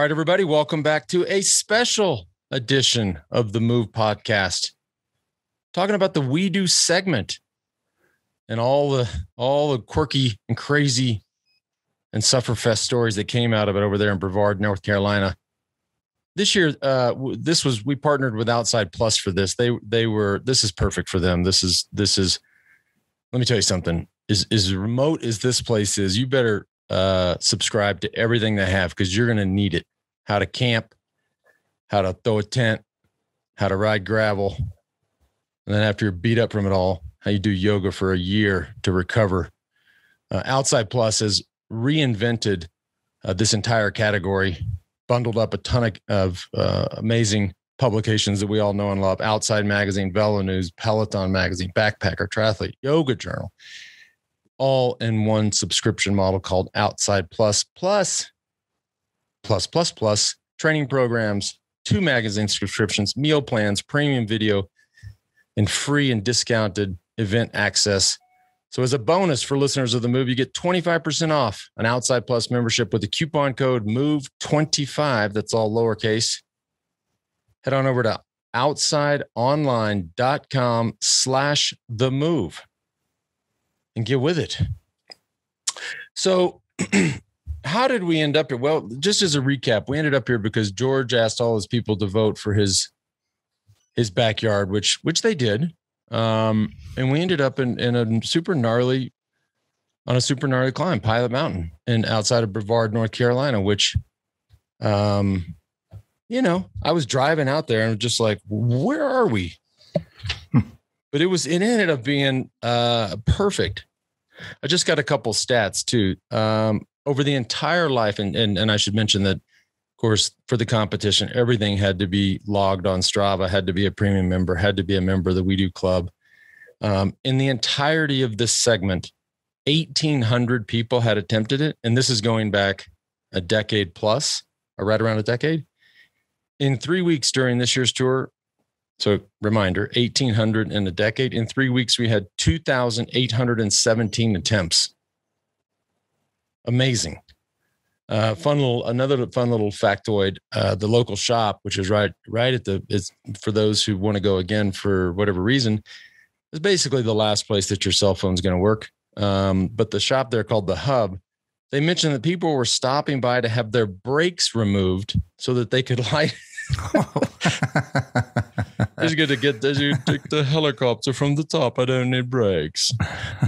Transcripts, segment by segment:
All right, everybody, welcome back to a special edition of the Move podcast. Talking about the WEDÖ segment and all the quirky and crazy and sufferfest stories that came out of it over there in Brevard, North Carolina. This year, we partnered with Outside Plus for this. This is perfect for them. This is, let me tell you something, as remote as this place is, you better subscribe to everything they have, because you're going to need it. How to camp, how to throw a tent, how to ride gravel. And then after you're beat up from it all, how you do yoga for a year to recover. Outside Plus has reinvented this entire category, bundled up a ton of amazing publications that we all know and love. Outside Magazine, Velo News, Peloton Magazine, Backpacker, Triathlete, Yoga Journal, all in one subscription model called Outside Plus, plus training programs, 2 magazine subscriptions, meal plans, premium video, and free and discounted event access. So as a bonus for listeners of the Move, you get 25% off an Outside Plus membership with the coupon code MOVE25. That's all lowercase. Head on over to outsideonline.com/themove and get with it. So how did we end up here? Well, just as a recap, we ended up here because George asked all his people to vote for his backyard, which they did. And we ended up in a super gnarly climb, Pilot Mountain, outside of Brevard, North Carolina, which, I was driving out there and just like, where are we? But it ended up being perfect. I just got a couple stats too. Over the entire life, and I should mention that, of course, for the competition, everything had to be logged on Strava, had to be a premium member, had to be a member of the WEDÖ Club. In the entirety of this segment, 1,800 people had attempted it, and this is going back a decade plus, or right around a decade. In 3 weeks during this year's tour, so reminder, 1,800 in a decade. In 3 weeks, we had 2,817 attempts. Amazing. Another fun little factoid. The local shop, which is right is for those who want to go again for whatever reason, is basically the last place that your cell phone is going to work. But the shop there called The Hub, they mentioned that people were stopping by to have their brakes removed so that they could light. It's good to get as you take the helicopter from the top. I don't need brakes,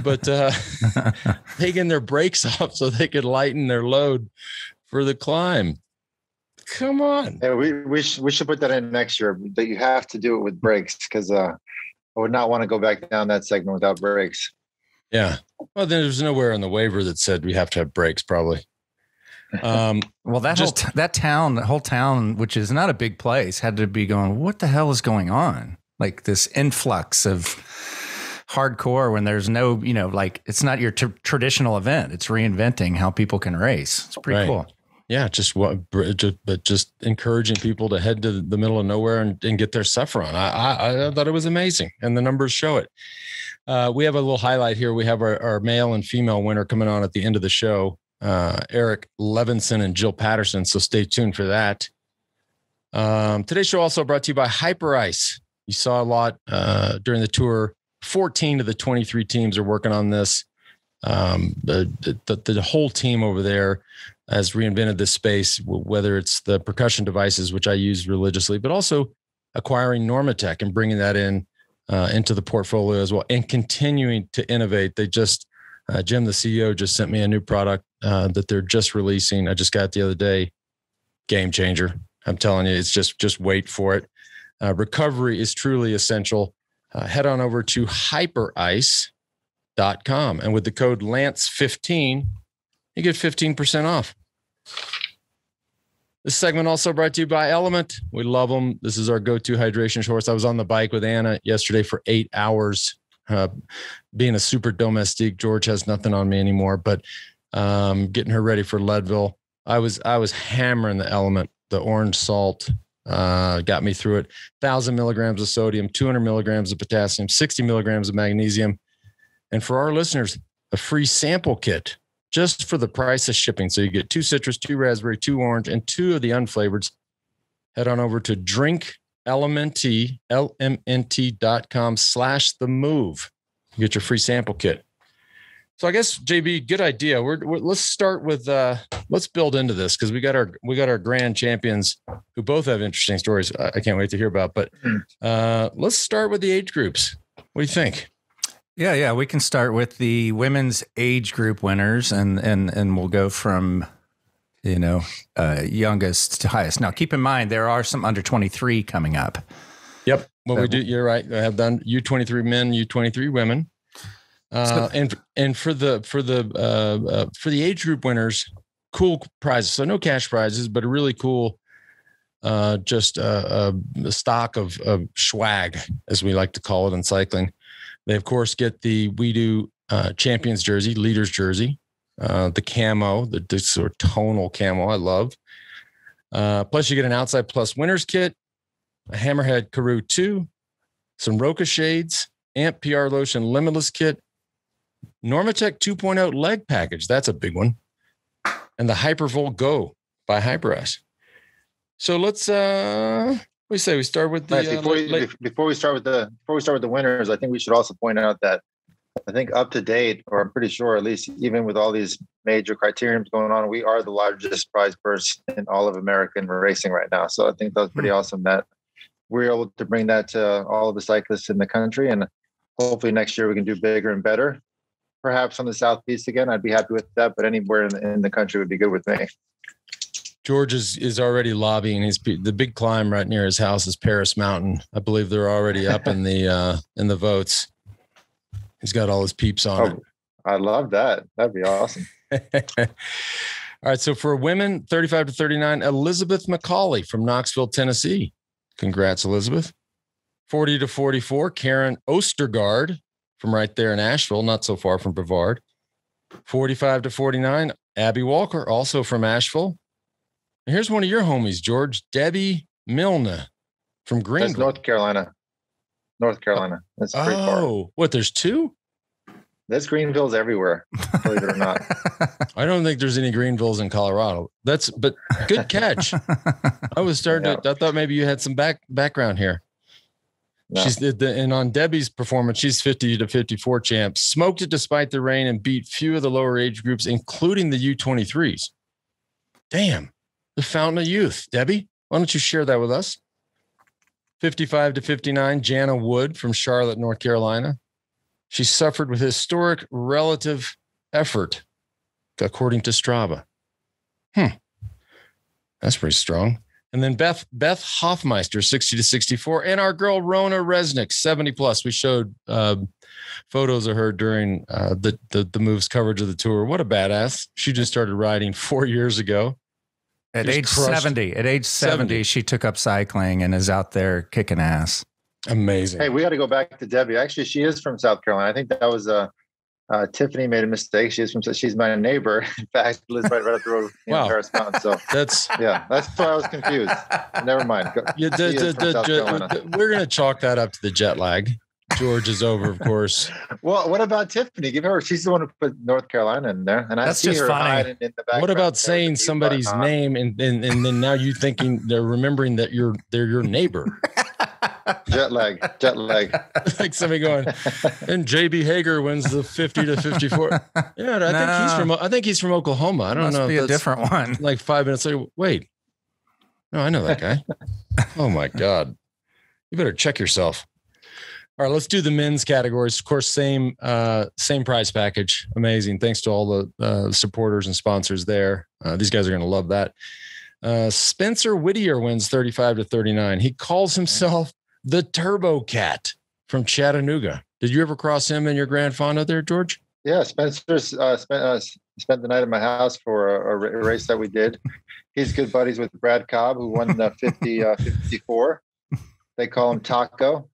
but taking their brakes off so they could lighten their load for the climb. Come on. Yeah, we should put that in next year, that you have to do it with brakes, because I would not want to go back down that segment without brakes. Yeah. Well, there's nowhere on the waiver that said we have to have brakes, probably. Well, the whole town, which is not a big place, had to be going, what the hell is going on? Like this influx of hardcore when there's no, it's not your traditional event. It's reinventing how people can race. It's pretty cool. Yeah. Just encouraging people to head to the middle of nowhere and get their stuff on. I thought it was amazing, and the numbers show it. We have a little highlight here. We have our male and female winner coming on at the end of the show. Eric Levinson and Jill Patterson. So stay tuned for that. Today's show also brought to you by Hyper Ice. You saw a lot during the tour. 14 of the 23 teams are working on this. The whole team over there has reinvented this space, whether it's the percussion devices, which I use religiously, but also acquiring Normatec and bringing that into the portfolio as well, and continuing to innovate. They just, Jim, the CEO, just sent me a new product that they're just releasing. I just got it the other day. Game changer. I'm telling you, it's just wait for it. Recovery is truly essential. Head on over to hyperice.com. And with the code Lance15, you get 15% off. This segment also brought to you by Element. We love them. This is our go-to hydration shorts. I was on the bike with Anna yesterday for 8 hours. Being a super domestique, George has nothing on me anymore, but getting her ready for Leadville. I was hammering the Element, the orange salt, got me through it. 1,000 milligrams of sodium, 200 milligrams of potassium, 60 milligrams of magnesium. And for our listeners, a free sample kit just for the price of shipping. So you get 2 citrus, 2 raspberry, 2 orange, and 2 of the unflavored. Head on over to LMNT.com/TheMove. Get your free sample kit. So I guess, JB, good idea. Let's start with let's build into this, because we got our grand champions who both have interesting stories I can't wait to hear about. But let's start with the age groups. What do you think? Yeah, we can start with the women's age group winners, and we'll go from youngest to highest. Now, keep in mind there are some under 23 coming up. Yep. Well, we do. You're right. I have done U23 men, U23 women. And for the age group winners, cool prizes. So no cash prizes, but a really cool, just a stock of swag, as we like to call it in cycling. They of course get the WEDÖ champions jersey, leaders jersey, the camo, the sort of tonal camo I love. Plus you get an Outside Plus winners kit, a Hammerhead Karoo 2, some Roca shades, Amp PR Lotion Limitless kit, Normatec 2.0 leg package. That's a big one. And the Hypervolt Go by Hyperice. So let's we start with the before we start with the winners, I think we should also point out that I think up to date, or I'm pretty sure at least even with all these major criteriums going on, we are the largest prize purse in all of American racing right now. So I think that was pretty awesome that we're able to bring that to all of the cyclists in the country, and hopefully next year we can do bigger and better. Perhaps on the Southeast again, I'd be happy with that, but anywhere in the country would be good with me. George is already lobbying. The big climb right near his house is Paris Mountain. I believe they're already up in the votes. He's got all his peeps on it. I love that. That'd be awesome. All right. So for women, 35 to 39, Elizabeth McCauley from Knoxville, Tennessee. Congrats, Elizabeth. 40 to 44, Karen Ostergaard from right there in Asheville, not so far from Brevard. 45 to 49, Abby Walker, also from Asheville. And here's one of your homies, George, Debbie Milne from Greenville. That's North Carolina. That's pretty far. Oh, what? There's 2? There's Greenvilles everywhere, believe it or not. I don't think there's any Greenvilles in Colorado. But good catch. I was starting to, I thought maybe you had some background here. No. And on Debbie's performance, she's 50 to 54 champ, smoked it despite the rain and beat few of the lower age groups, including the U23s. Damn, the fountain of youth. Debbie, why don't you share that with us? 55 to 59, Jana Wood from Charlotte, North Carolina. She suffered with historic relative effort, according to Strava. That's pretty strong. And then Beth Hoffmeister, 60 to 64. And our girl, Rona Resnick, 70 plus. We showed photos of her during the Move's coverage of the tour. What a badass. She just started riding 4 years ago. At age 70, she took up cycling and is out there kicking ass. Amazing. Hey, we got to go back to Debbie. Actually, she is from South Carolina. I think that was Tiffany made a mistake. She's my neighbor. In fact, lives right up the road in Paris Mountain. So that's why I was confused. Never mind. We're going to chalk that up to the jet lag. George is over, of course. Well, what about Tiffany? Give her. She's the one who put North Carolina in there, and that's just funny. In the background. What about saying somebody's name and then now you thinking they're remembering that they're your neighbor? Jet lag. Like somebody going, and JB Hager wins the 50 to 54. Yeah, I think he's from Oklahoma. I don't know. Must be a different one. Like 5 minutes later. Wait, no, I know that guy. Oh my God, you better check yourself. All right, let's do the men's categories. Of course, same prize package. Amazing. Thanks to all the supporters and sponsors there. These guys are going to love that. Spencer Whittier wins 35 to 39. He calls himself the Turbo Cat from Chattanooga. Did you ever cross him in your Grand Fonda there, George? Yeah, Spencer spent the night at my house for a race that we did. He's good buddies with Brad Cobb, who won the 54. They call him Taco.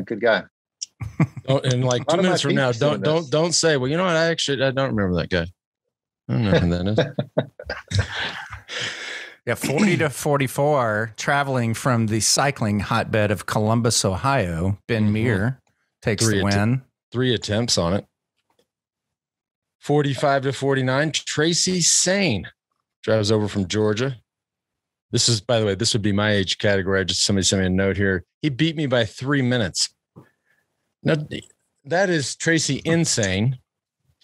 Good guy. And like 2 minutes from now, don't say, well, you know what? I don't remember that guy. I don't know who that is. Yeah, 40 to 44, traveling from the cycling hotbed of Columbus, Ohio. Ben Meir takes the win. 3 attempts on it. 45-49, Tracy Sane drives over from Georgia. This is, by the way, this would be my age category. Somebody sent me a note here. He beat me by 3 minutes. Now, that is Tracy Insane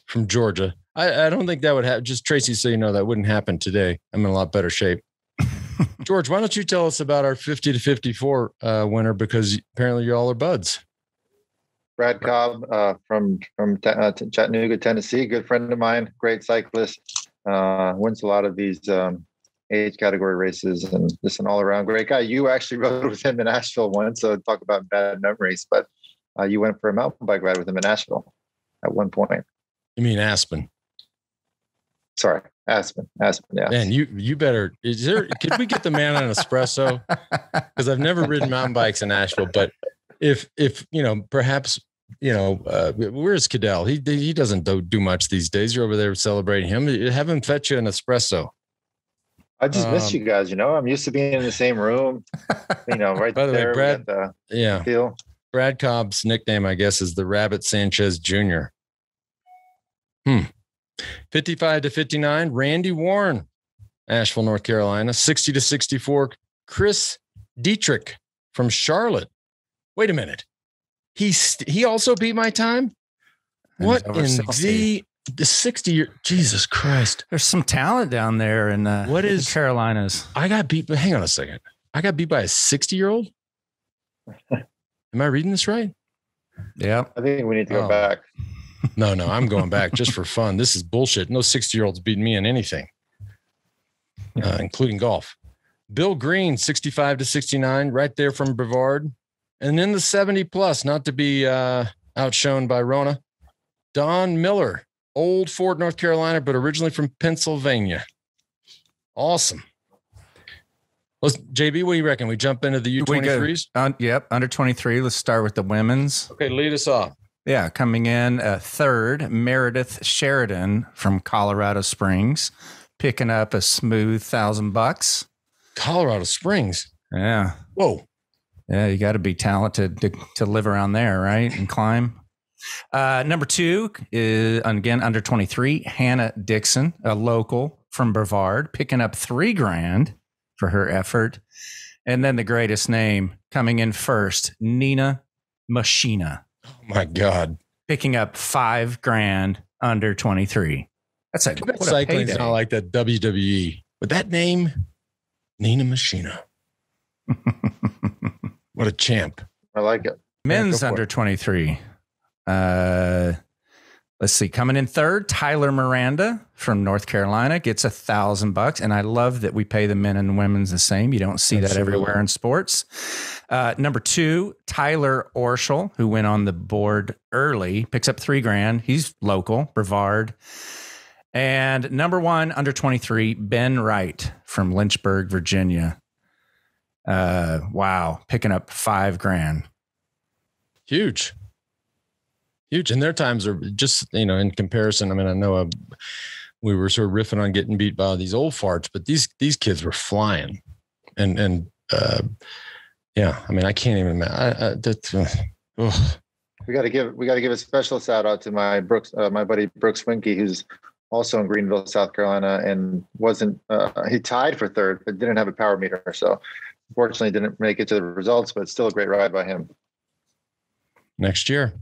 from Georgia. I don't think that would happen. Just Tracy, so you know, that wouldn't happen today. I'm in a lot better shape. George, why don't you tell us about our 50-54 winner? Because apparently you all are buds. Brad Cobb from Chattanooga, Tennessee. Good friend of mine. Great cyclist. Wins a lot of these age category races and just an all around great guy. You actually rode with him in Asheville once, so talk about bad memories. But you went for a mountain bike ride with him in Asheville at one point. You mean Aspen? Sorry, Aspen. Yeah. Man, you better. Could we get the man an espresso? Because I've never ridden mountain bikes in Asheville, but if you know, perhaps you know, where's Cadell? He doesn't do much these days. You're over there celebrating him. Have him fetch you an espresso. I just miss you guys. You know, I'm used to being in the same room. You know, right by the there. Way, Brad. Feel. Brad Cobb's nickname, I guess, is the Rabbit Sanchez Jr. 55-59, Randy Warren, Asheville, North Carolina. 60-64, Chris Dietrich from Charlotte. Wait a minute. He also beat my time? What in 60. The 60 year? Jesus Christ. There's some talent down there in what is the Carolinas. I got beat. Hang on a second. I got beat by a 60-year-old? Am I reading this right? Yeah. I think we need to go back. No, I'm going back just for fun. This is bullshit. No 60-year-olds beating me in anything, including golf. Bill Green, 65-69, right there from Brevard. And then the 70 plus, not to be outshone by Rona. Don Miller, Old Fort, North Carolina, but originally from Pennsylvania. Awesome. JB, what do you reckon? We jump into the U23s? Yep, under 23. Let's start with the women's. Okay, lead us off. Yeah, coming in third, Meredith Sheridan from Colorado Springs, picking up a smooth $1,000. Colorado Springs? Yeah. Whoa. Yeah, you got to be talented to live around there, right? And climb. Number 2 is, again, under 23, Hannah Dixon, a local from Brevard, picking up $3,000 for her effort. And then the greatest name coming in first, Nina Machina. Oh my God. Picking up $5,000 under 23. That's a what cycling's not like that WWE. With that name, Nina Machina. What a champ. I like it. Men's under 23. Let's see. Coming in third, Tyler Miranda from North Carolina gets $1,000. And I love that we pay the men and women's the same. You don't see that everywhere in sports. Number 2, Tyler Orschel, who went on the board early, picks up $3,000. He's local, Brevard. And number 1, under 23, Ben Wright from Lynchburg, Virginia. Wow. Picking up $5,000. Huge. And their times are just, you know, in comparison. I mean, I know we were sort of riffing on getting beat by these old farts, but these kids were flying. And yeah, I mean, I can't even imagine. We got to give a special shout out to my buddy Brooks Winke, who's also in Greenville, South Carolina, and he tied for third, but didn't have a power meter. So unfortunately didn't make it to the results, but still a great ride by him. Next year.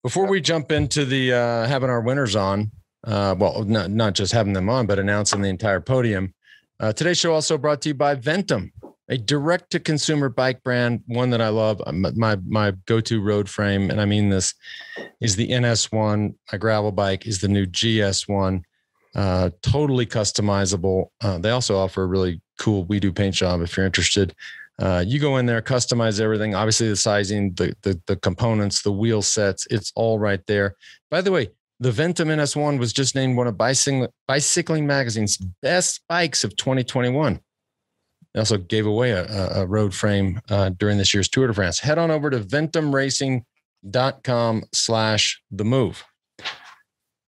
Before we jump into the having our winners on, well, not just having them on, but announcing the entire podium. Today's show also brought to you by Ventum, a direct-to-consumer bike brand, one that I love. My go-to road frame, and I mean this, is the NS1. My gravel bike is the new GS1, totally customizable. They also offer a really cool WEDÖ paint job if you're interested. You go in there, customize everything. Obviously, the sizing, the components, the wheel sets, it's all right there. By the way, the Ventum NS1 was just named one of Bicycling Magazine's best bikes of 2021. They also gave away a road frame during this year's Tour de France. Head on over to ventumracing.com/TheMove.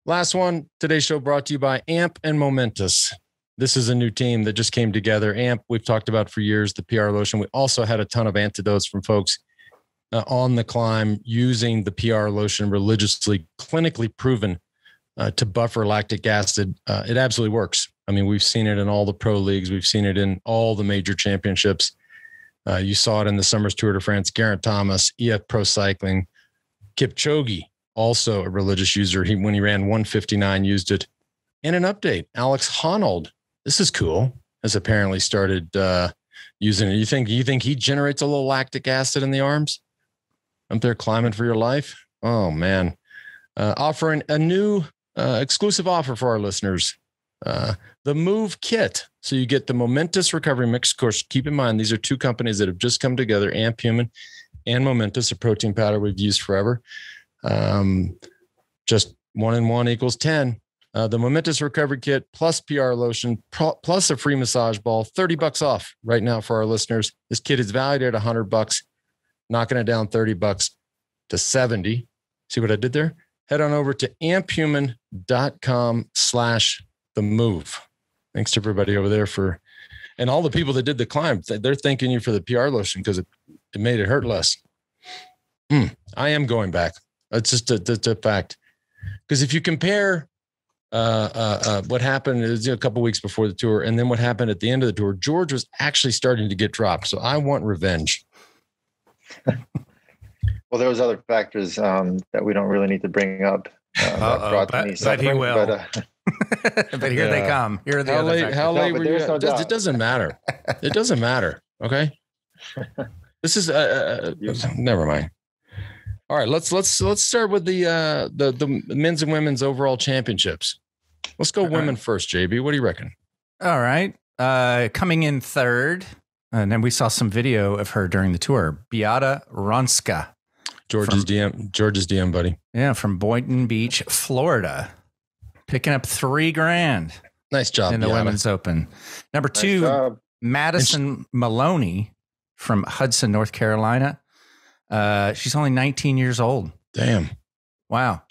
Last one, today's show brought to you by AMP and Momentous. This is a new team that just came together. AMP, we've talked about for years, the PR lotion. We also had a ton of antidotes from folks on the climb using the PR lotion religiously, clinically proven to buffer lactic acid. It absolutely works. I mean, we've seen it in all the pro leagues. We've seen it in all the major championships. You saw it in the Summers Tour de France. Geraint Thomas, EF Pro Cycling, Kipchoge, also a religious user. When he ran 159, used it. And an update, Alex Honnold, this is cool, has apparently started using it. You think he generates a little lactic acid in the arms? Up there climbing for your life? Oh, man. Offering a new exclusive offer for our listeners. The Move Kit. So you get the Momentous Recovery Mix. Of course, keep in mind, these are two companies that have just come together, Amp Human and Momentous, a protein powder we've used forever. Just 1 and 1 equals 10. The Momentous Recovery Kit plus PR lotion plus a free massage ball, $30 off right now for our listeners. This kit is valued at $100, knocking it down $30 to $70. See what I did there? Head on over to amphuman.com/themove. Thanks to everybody over there and all the people that did the climb. They're thanking you for the PR lotion because it made it hurt less. I am going back. It's just a fact. Because if you compare what happened a couple of weeks before the tour and then what happened at the end of the tour, George was actually starting to get dropped. So I want revenge. Well, there was other factors that we don't really need to bring up. But he will. But here they come. Here are the other factors. How late were you? It doesn't matter. It doesn't matter. Okay. This is never mind. All right, let's start with the men's and women's overall championships. Let's go women first, JB. What do you reckon? All right. Coming in third, and then we saw some video of her during the tour. Beata Ronska. George's DM, buddy. Yeah, from Boynton Beach, Florida. Picking up $3,000. Nice job in the Women's Open. Number 2, Madison Maloney from Hudson, North Carolina. She's only 19 years old. Damn. Wow.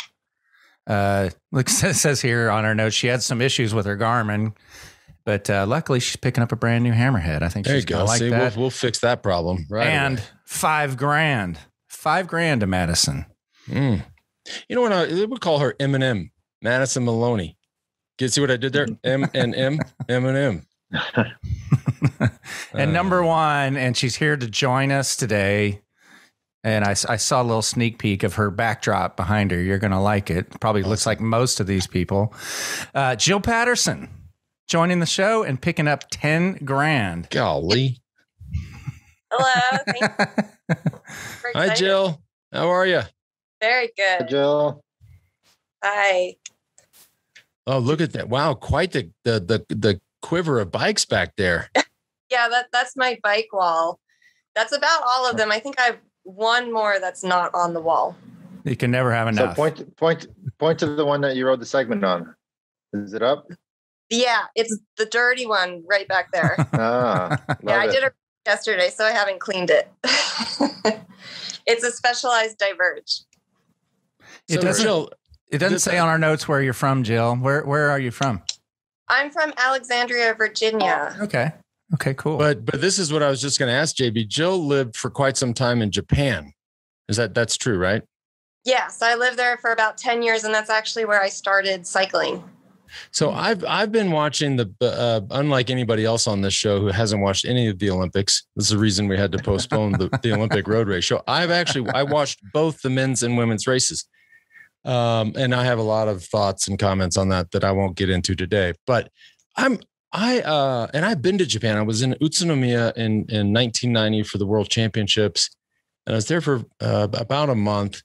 Look, it says here on her notes, she had some issues with her Garmin, but luckily she's picking up a brand new Hammerhead. I think she's going to like that. We'll fix that problem. Right. And away. $5,000. $5,000 to Madison. You know what? I would call her Eminem, Madison Maloney. See what I did there? Eminem. And number 1, and she's here to join us today. And I saw a little sneak peek of her backdrop behind her. You're going to like it. Probably looks like most of these people. Jill Patterson joining the show and picking up $10,000. Golly. Hello. Hi, Jill. How are you? Very good. Hi, Jill. Hi. Oh, look at that. Wow. Quite the quiver of bikes back there. Yeah, that's my bike wall. That's about all of them. I think I have one more that's not on the wall. You can never have enough. So point to the one that you rode the segment on. Is it up? Yeah, it's the dirty one right back there. Yeah, I did it yesterday, so I haven't cleaned it. It's a Specialized Diverge. It doesn't say on our notes where you're from, Jill. Where are you from? I'm from Alexandria, Virginia. Okay, cool. But this is what I was just going to ask, JB. Jill lived for quite some time in Japan. That's true, right? Yes, I lived there for about 10 years, and that's actually where I started cycling. So I've been watching unlike anybody else on this show who hasn't watched any of the Olympics. This is the reason we had to postpone the Olympic road race show. I watched both the men's and women's races. And I have a lot of thoughts and comments on that I won't get into today, but I've been to Japan. I was in Utsunomiya in 1990 for the World Championships, and I was there for about a month.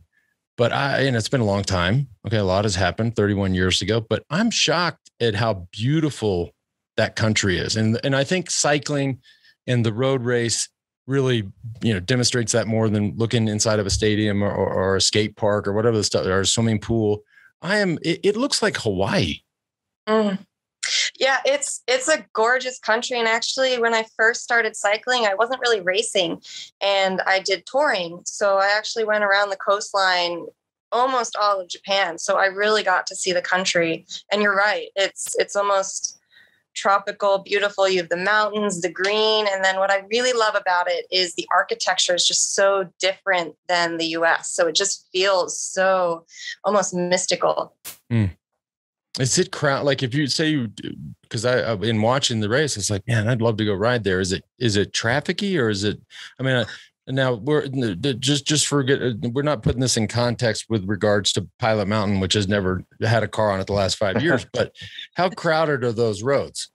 But it's been a long time. Okay, a lot has happened 31 years ago. But I'm shocked at how beautiful that country is, and I think cycling and the road race really demonstrates that more than looking inside of a stadium or a skate park or whatever the stuff, or a swimming pool. It looks like Hawaii. Yeah, it's a gorgeous country. And actually, when I first started cycling, I wasn't really racing and I did touring. So I actually went around the coastline almost all of Japan. So I really got to see the country. And you're right. It's almost tropical, beautiful. You have the mountains, the green. And then what I really love about it is the architecture is just so different than the US. So it just feels so almost mystical. Is it crowd? Like if you say because I've been watching the race, it's like, man, I'd love to go ride there. Is it trafficy or is it? I mean, now we're just forget. We're not putting this in context with regards to Pilot Mountain, which has never had a car on it the last 5 years. But how crowded are those roads?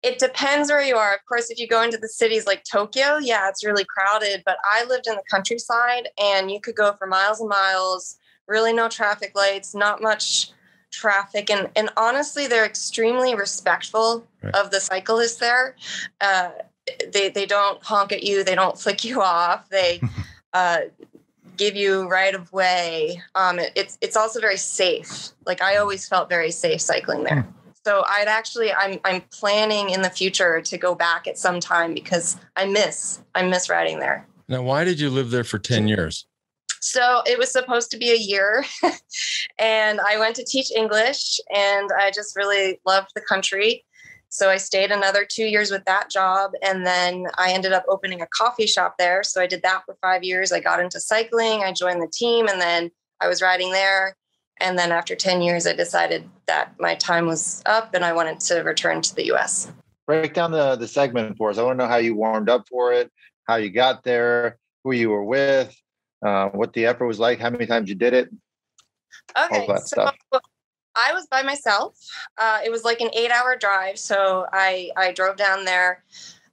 It depends where you are. Of course, if you go into the cities like Tokyo, yeah, it's really crowded. But I lived in the countryside, and you could go for miles and miles. Really, no traffic lights, not much traffic, and honestly, they're extremely respectful of the cyclists there. They don't honk at you, they don't flick you off, they give you right of way. It's also very safe. Like I always felt very safe cycling there. So I'm planning in the future to go back at some time because I miss riding there. Now, why did you live there for 10 years? So it was supposed to be a year, and I went to teach English, and I just really loved the country. So I stayed another 2 years with that job, and then I ended up opening a coffee shop there. So I did that for 5 years. I got into cycling, I joined the team, and then I was riding there. And then after 10 years, I decided that my time was up and I wanted to return to the US. Break down the segment for us. I want to know how you warmed up for it, how you got there, who you were with. What the effort was like, how many times you did it, okay, all that so stuff. I was by myself. It was like an 8-hour drive. So I drove down there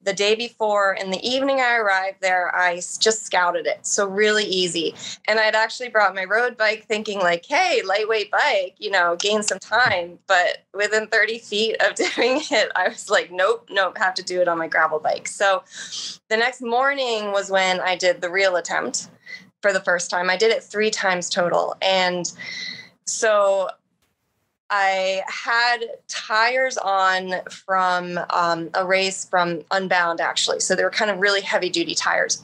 the day before. In the evening I arrived there, I just scouted it. So really easy. And I'd actually brought my road bike thinking like, hey, lightweight bike, gain some time. But within 30 feet of doing it, I was like, nope, have to do it on my gravel bike. So the next morning was when I did the real attempt. For the first time. I did it 3 times total. And so I had tires on from a race from Unbound, actually. So they were kind of really heavy duty tires.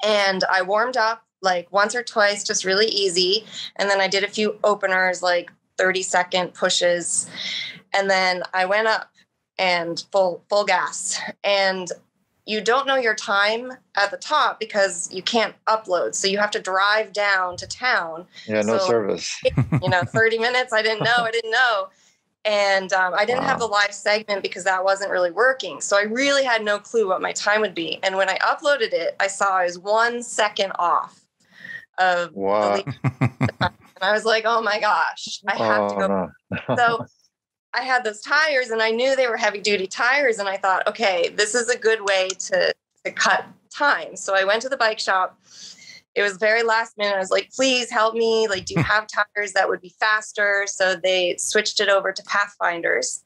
And I warmed up like once or twice, just really easy. And then I did a few openers, like 30-second pushes. And then I went up and full gas. And you don't know your time at the top because you can't upload. So you have to drive down to town. Yeah, no service. 30 minutes. I didn't know. And I didn't have the live segment because that wasn't really working. So I really had no clue what my time would be. And when I uploaded it, I saw I was 1 second off of the lead. And I was like, oh my gosh, I have to go. No. So I had those tires and I knew they were heavy duty tires. And I thought, okay, this is a good way to cut time. So I went to the bike shop. It was very last minute. I was like, please help me. Like, do you have tires that would be faster? So they switched it over to Pathfinders.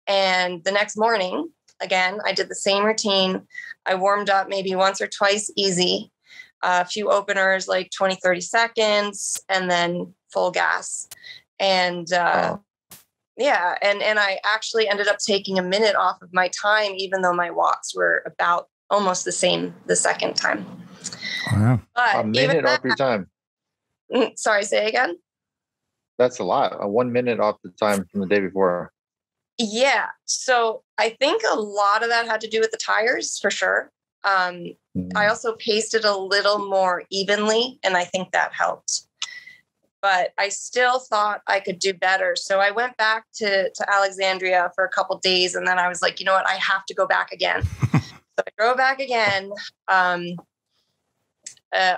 And the next morning, again, I did the same routine. I warmed up maybe once or twice easy, a few openers, like 20, 30 seconds, and then full gas. And, yeah. And I actually ended up taking a minute off of my time, even though my watts were about almost the same the second time. Wow. But a minute off your time. Sorry, say again. That's a lot. 1 minute off the time from the day before. Yeah. So I think a lot of that had to do with the tires for sure. I also paced it a little more evenly, and I think that helped. But I still thought I could do better. So I went back to Alexandria for a couple of days, and then I was like, you know what? I have to go back again. So I drove back again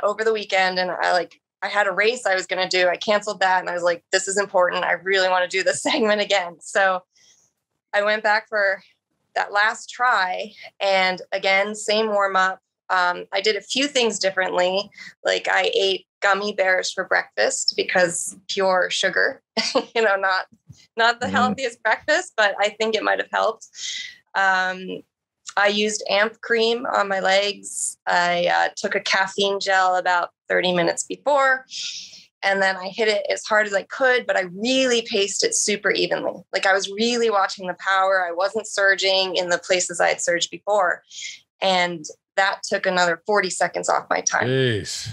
over the weekend, and I had a race I was going to do. I canceled that, and I was like, this is important. I really want to do this segment again. So I went back for that last try, and again, same warm up. I did a few things differently. Like I ate gummy bears for breakfast because pure sugar, not the healthiest breakfast, but I think it might've helped. I used amp cream on my legs. I took a caffeine gel about 30 minutes before, and then I hit it as hard as I could, but I really paced it super evenly. Like I was really watching the power. I wasn't surging in the places I had surged before. And that took another 40 seconds off my time. Jeez.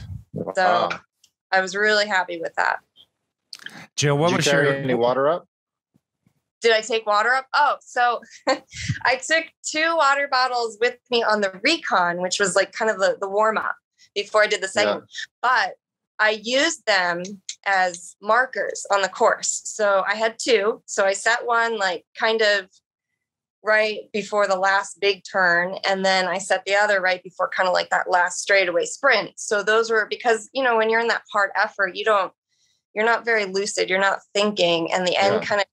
So I was really happy with that. Jill, what was your any water up? Did I take water up? Oh, so I took 2 water bottles with me on the recon, which was like kind of the warm up before I did the segment. Yeah. But I used them as markers on the course. So I had two. So I set one like kind of right before the last big turn. And then I set the other right before kind of like that last straightaway sprint. So those were because, you know, when you're in that hard effort, you're not very lucid. You're not thinking, and the end kind of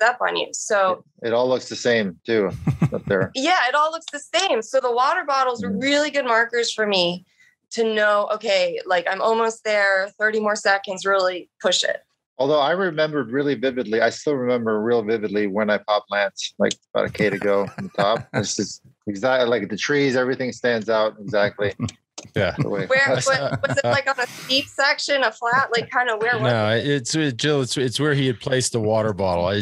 up on you. So it all looks the same too up there. Yeah, it all looks the same. So the water bottles were really good markers for me to know, okay, like I'm almost there, 30 more seconds, really push it. Although I remembered really vividly, I still remember real vividly when I popped Lance, like about a K to go from the top. It's just exactly like the trees, everything stands out exactly. Yeah. Where was it, like on a steep section, a flat, like kind of where was it? No, it's Jill. It's where he had placed the water bottle. I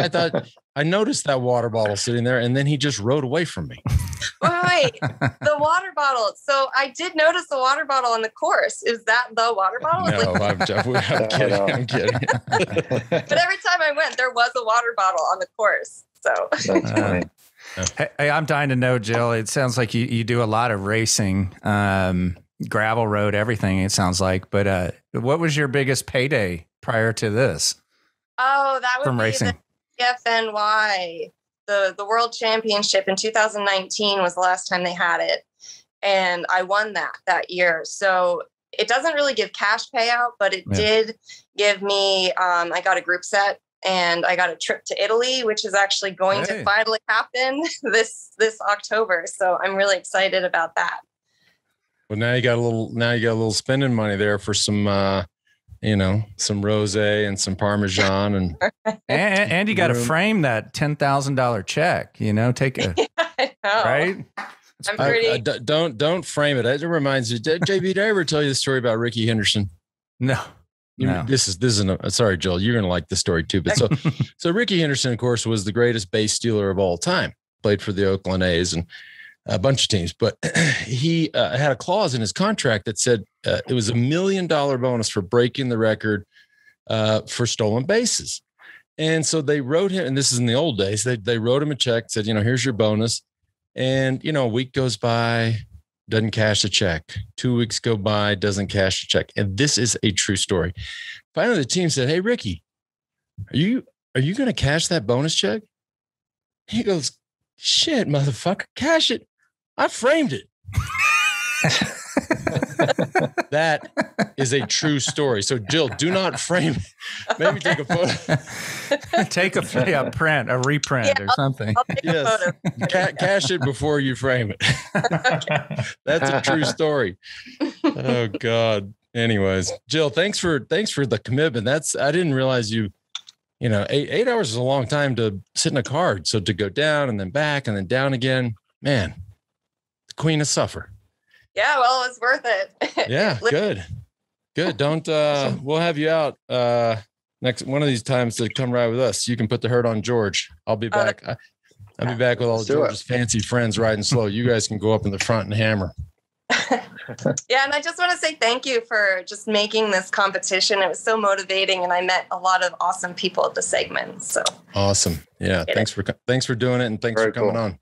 thought I noticed that water bottle sitting there, and then he just rode away from me. Wait, the water bottle. So I did notice the water bottle on the course. Is that the water bottle? No, I'm kidding. I'm kidding. But every time I went, there was a water bottle on the course. So that's funny. Hey, I'm dying to know, Jill. It sounds like you do a lot of racing, gravel road, everything. It sounds like. But what was your biggest payday prior to this? Oh, that would from be racing. The FNY. The World Championship in 2019 was the last time they had it, and I won that year. So it doesn't really give cash payout, but it did give me. I got a group set. And I got a trip to Italy, which is actually going to finally happen this October. So I'm really excited about that. Well, now you got a little spending money there for some, some rosé and some Parmesan and you got to frame that $10,000 check. You know, take a I know. Right. I'm pretty. Don't frame it. It reminds you. JB, did I ever tell you the story about Ricky Henderson? No. This isn't sorry, Joel, you're going to like the story too. But so Ricky Henderson, of course, was the greatest base stealer of all time, played for the Oakland A's and a bunch of teams. But he had a clause in his contract that said it was $1 million bonus for breaking the record for stolen bases. And so they wrote him, and this is in the old days, they wrote him a check, said, here's your bonus. And, a week goes by, doesn't cash a check. 2 weeks go by, doesn't cash a check. And this is a true story. Finally, the team said, "Hey, Ricky, are you going to cash that bonus check?" He goes, "Shit, motherfucker, cash it. I framed it." That is a true story. So, Jill, do not frame it. Maybe take a photo. Take a print, a reprint or something. I'll take a photo. Cash it before you frame it. Okay. That's a true story. Oh, God. Anyways, Jill, thanks for the commitment. I didn't realize eight hours is a long time to sit in a car. So to go down and then back and then down again, man, the queen of suffer. Yeah, well, it was worth it. Yeah, good. Don't we'll have you out next one of these times to come ride with us. You can put the hurt on George. I'll be back. I'll be back with all George's fancy friends riding slow. You guys can go up in the front and hammer. Yeah, and I just want to say thank you for just making this competition. It was so motivating, and I met a lot of awesome people at the segment. So awesome. Yeah, thanks for doing it, and thanks for coming on.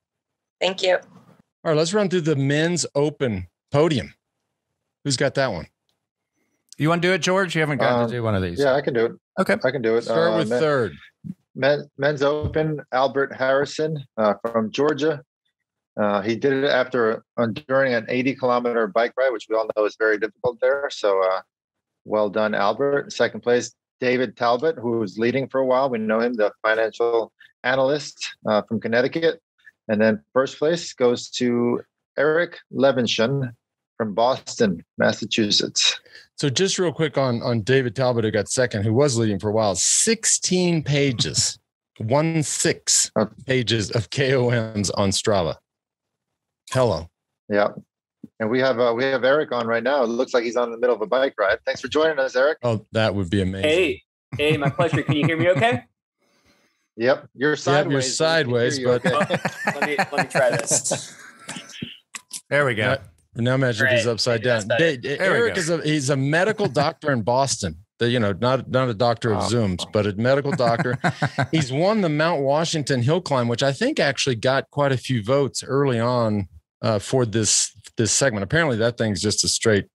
Thank you. All right, let's run through the men's open podium. Who's got that one? You want to do it, George? You haven't gotten to do one of these. Yeah, I can do it. Okay. I can do it. Start with third. Men's open, Albert Harrison from Georgia. He did it during an 80-kilometer bike ride, which we all know is very difficult there. So well done, Albert. Second place, David Talbot, who was leading for a while. We know him, the financial analyst from Connecticut. And then first place goes to Eric Levinson from Boston, Massachusetts. So just real quick on David Talbot, who got second, who was leading for a while, 16 pages, 16 pages of KOMs on Strava. Hello. Yeah. And we have Eric on right now. It looks like he's on the middle of a bike ride. Thanks for joining us, Eric. Oh, that would be amazing. Hey, my pleasure. Can you hear me okay? Yep. You're sideways. You're sideways, but okay. let me try this. There we go. Now imagine if he's upside down. Eric he's a medical doctor in Boston. Not a doctor of Zooms, but a medical doctor. He's won the Mount Washington Hill Climb, which I think actually got quite a few votes early on for this segment. Apparently that thing's just a straight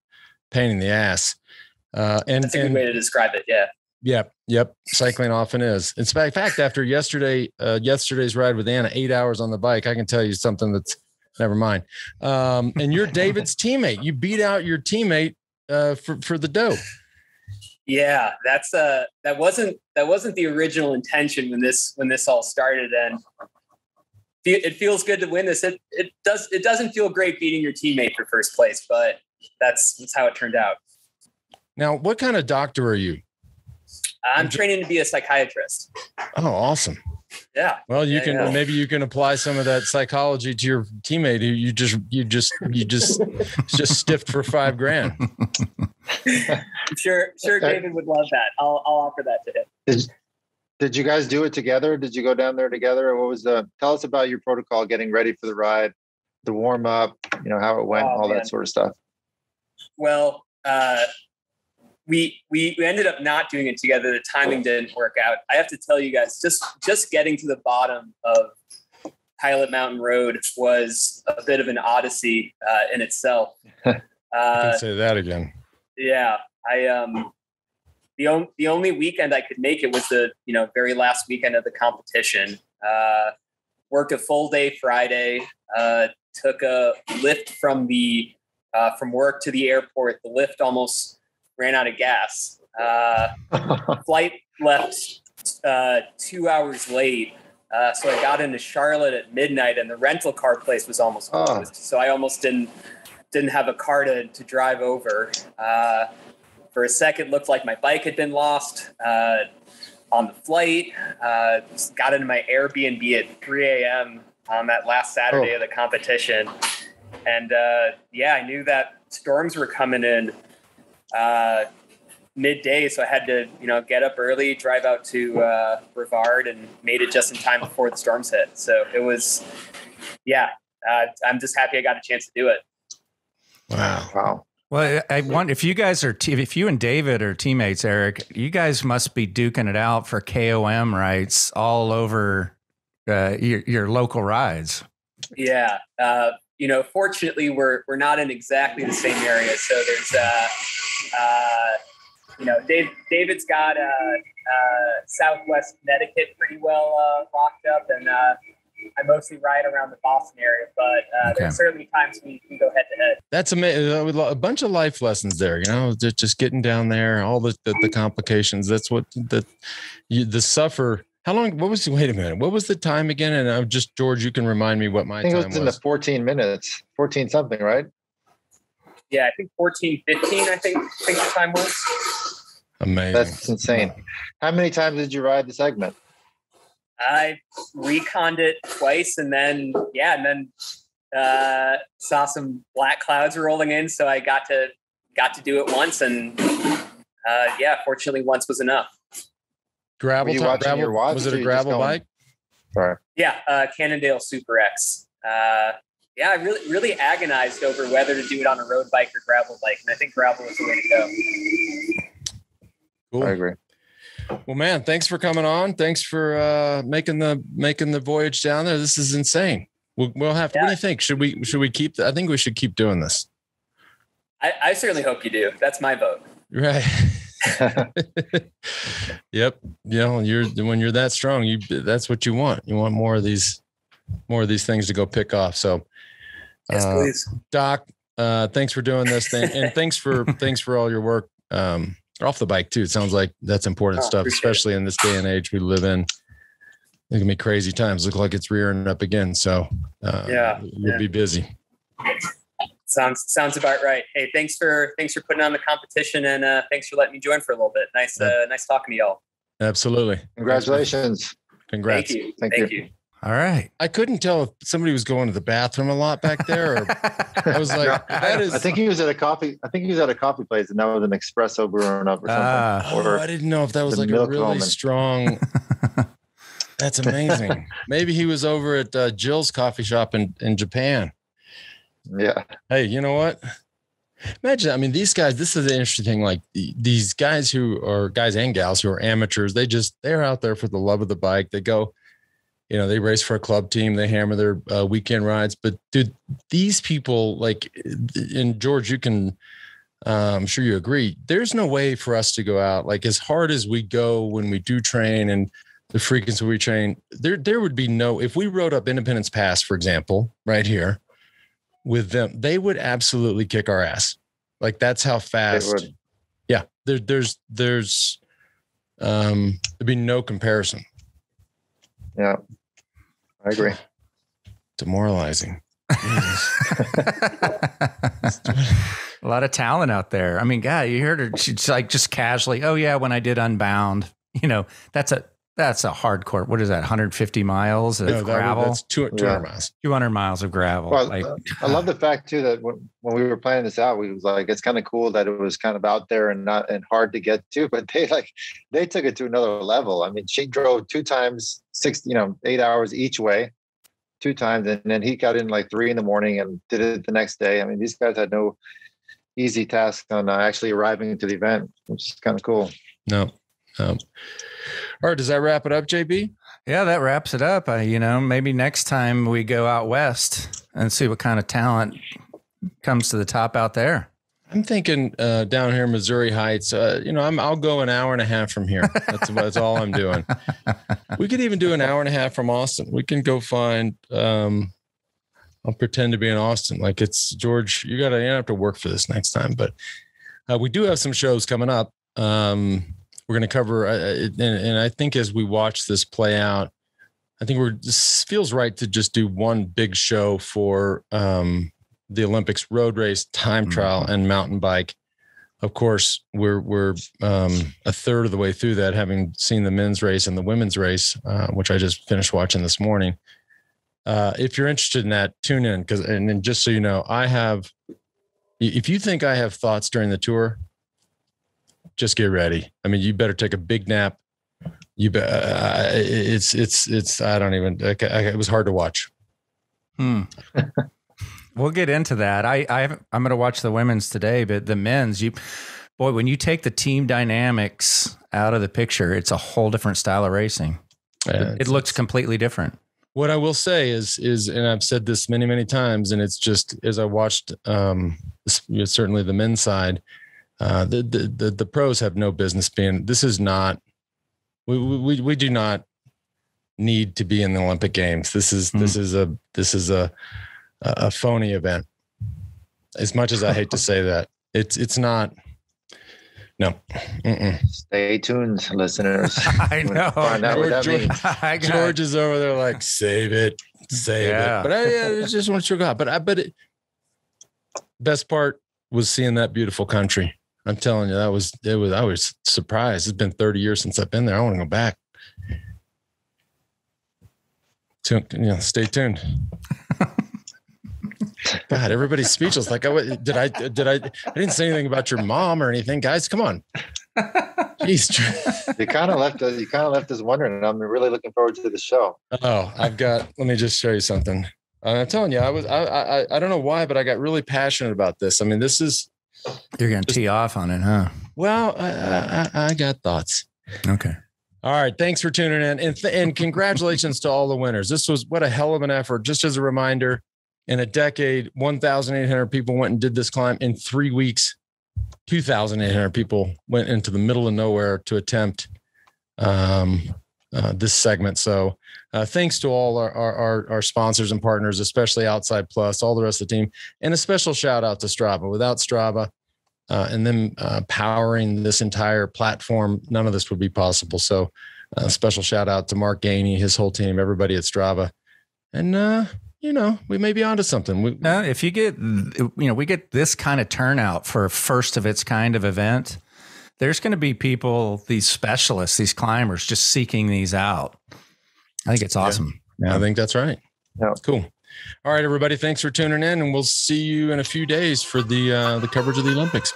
pain in the ass. And that's a good way to describe it. Yeah. Yep. Cycling often is. In fact, after yesterday's ride with Anna, 8 hours on the bike, I can tell you something that's never mind. And you're David's teammate. You beat out your teammate for the dough. Yeah, that wasn't the original intention when this all started, and it feels good to win this. It doesn't feel great beating your teammate for first place, but that's how it turned out. Now, what kind of doctor are you? I'm training to be a psychiatrist. Oh, awesome. Yeah. Well, maybe you can apply some of that psychology to your teammate who you just stiffed for $5,000. I'm sure David would love that. I'll offer that to him. Did you guys do it together? Did you go down there together? What was tell us about your protocol getting ready for the ride, the warm up, how it went, that sort of stuff. Well, we ended up not doing it together. The timing didn't work out. I have to tell you guys, just getting to the bottom of Pilot Mountain Road was a bit of an odyssey in itself. I can say that again. Yeah, the only weekend I could make it was the very last weekend of the competition. Worked a full day Friday. Took a lift from work to the airport. The lift almost ran out of gas. Flight left 2 hours late. So I got into Charlotte at midnight, and the rental car place was almost closed. So I almost didn't have a car to drive over. For a second, looked like my bike had been lost on the flight. Got into my Airbnb at 3 a.m. on that last Saturday of the competition. And I knew that storms were coming in midday, so I had to get up early, drive out to Brevard, and made it just in time before the storms hit. So it was I'm just happy I got a chance to do it. Wow. Well, I wonder if you guys if you and David are teammates, Eric, you guys must be duking it out for KOM rights all over your local rides. Yeah. Fortunately we're not in exactly the same area. So there's, David's got Southwest Connecticut pretty well locked up, and I mostly ride around the Boston area, but there's certainly times we can go head to head. That's amazing. A bunch of life lessons there, just getting down there, all the complications. That's what the suffer. How long? Wait a minute. What was the time again? And I'm George, you can remind me what my time was. I think it was in the 14 minutes, 14 something, right? Yeah, I think 14, 15, I think the time was. Amazing. That's insane. How many times did you ride the segment? I reconned it twice, and then saw some black clouds rolling in, so I got to do it once, and fortunately once was enough. Gravel top, gravel. Was it a gravel bike? Sorry. Yeah, Cannondale Super X. I really agonized over whether to do it on a road bike or gravel bike, and I think gravel was the way to go. Cool. I agree. Well, man, thanks for coming on. Thanks for making the voyage down there. This is insane. We'll have to. What do you think? Should we keep? I think we should keep doing this. I certainly hope you do. That's my vote. Right. Yep. When you're that strong, that's what you want. You want more of these things to go pick off. So, yes, please, Doc. Thanks for doing this thing, and thanks for all your work. Off the bike too. It sounds like that's important stuff, especially in this day and age we live in. It's gonna be crazy times. Look like it's rearing up again. So you'll be busy. Sounds about right. Hey, thanks for putting on the competition, and thanks for letting me join for a little bit. Nice talking to y'all. Absolutely. Congratulations. Congrats. Thank you. All right. I couldn't tell if somebody was going to the bathroom a lot back there. Or I was like, I think he was at a coffee. I think he was at a coffee place, and that was an espresso brewing up or something. I didn't know if that was like a really strong. That's amazing. Maybe he was over at Jill's coffee shop in Japan. Yeah. Hey, you know what? Imagine. I mean, these guys. This is an interesting thing. Like these guys who are guys and gals who are amateurs. They're out there for the love of the bike. They go. They race for a club team. They hammer their weekend rides. But dude, these people, like, and George, you can I'm sure you agree, there's no way for us to go out like as hard as we go when we do train and the frequency we train. There would be no, if we rode up Independence Pass, for example, right here with them, they would absolutely kick our ass. Like that's how fast. Yeah. There'd be no comparison. Yeah, I agree. Demoralizing. A lot of talent out there. I mean, God, you heard her. She's like just casually, oh yeah, when I did Unbound, that's a hardcore. What is that? 150 miles of gravel? That's 200 miles. 200 miles of gravel. Well, I love the fact too that when we were planning this out, we was like, it's kind of cool that it was kind of out there and hard to get to, but they took it to another level. I mean, she drove 2 times 8 hours each way, 2 times, and then he got in like 3 a.m. and did it the next day. I mean, these guys had no easy task on actually arriving to the event, which is kind of cool. No. All right. Does that wrap it up, JB? Yeah, that wraps it up. Maybe next time we go out west and see what kind of talent comes to the top out there. I'm thinking down here in Missouri Heights, I'll go an hour and a half from here. That's all I'm doing. We could even do an hour and a half from Austin. We can go find, I'll pretend to be in Austin. Like it's George, you don't have to work for this next time, but we do have some shows coming up. We're going to cover, and I think as we watch this play out, I think this feels right to just do one big show for the Olympics: road race, time trial, and mountain bike. Of course, we're a third of the way through that, having seen the men's race and the women's race, which I just finished watching this morning. If you're interested in that, tune in and then just so you know, if you think I have thoughts during the tour, just get ready. I mean, you better take a big nap. You bet. It's. I don't even. It was hard to watch. We'll get into that. I'm going to watch the women's today, but the men's, when you take the team dynamics out of the picture, it's a whole different style of racing. It looks completely different. What I will say is, and I've said this many, many times, and it's just as I watched, certainly the men's side. The pros have no business being. This is not. We do not need to be in the Olympic Games. This is a phony event. As much as I hate to say that, it's not. No. Stay tuned, listeners. I know. Find out what that means. George is over there like, save it. But I just want to go out. But best part was seeing that beautiful country. I'm telling you, I was surprised. It's been 30 years since I've been there. I want to go back. Stay tuned. God, everybody's speechless. Like, I didn't say anything about your mom or anything, guys. Come on. Jeez. You kind of left us wondering, and I'm really looking forward to the show. Oh, let me just show you something. I'm telling you, I don't know why, but I got really passionate about this. I mean, this is. You're going to tee off on it, huh? Well, I got thoughts. Okay. All right. Thanks for tuning in. And congratulations to all the winners. This was what a hell of an effort. Just as a reminder, in a decade, 1,800 people went and did this climb. In 3 weeks, 2,800 people went into the middle of nowhere to attempt this segment. So thanks to all our sponsors and partners, especially Outside Plus, all the rest of the team, and a special shout out to Strava. Without Strava and them powering this entire platform, none of this would be possible. So a special shout out to Mark Gainey, his whole team, everybody at Strava. And, we may be onto something. If you get, we get this kind of turnout for a first of its kind of event, there's going to be people, these specialists, these climbers just seeking these out. I think it's awesome. Yeah. I think that's right. Yeah. Cool. All right, everybody. Thanks for tuning in, and we'll see you in a few days for the coverage of the Olympics.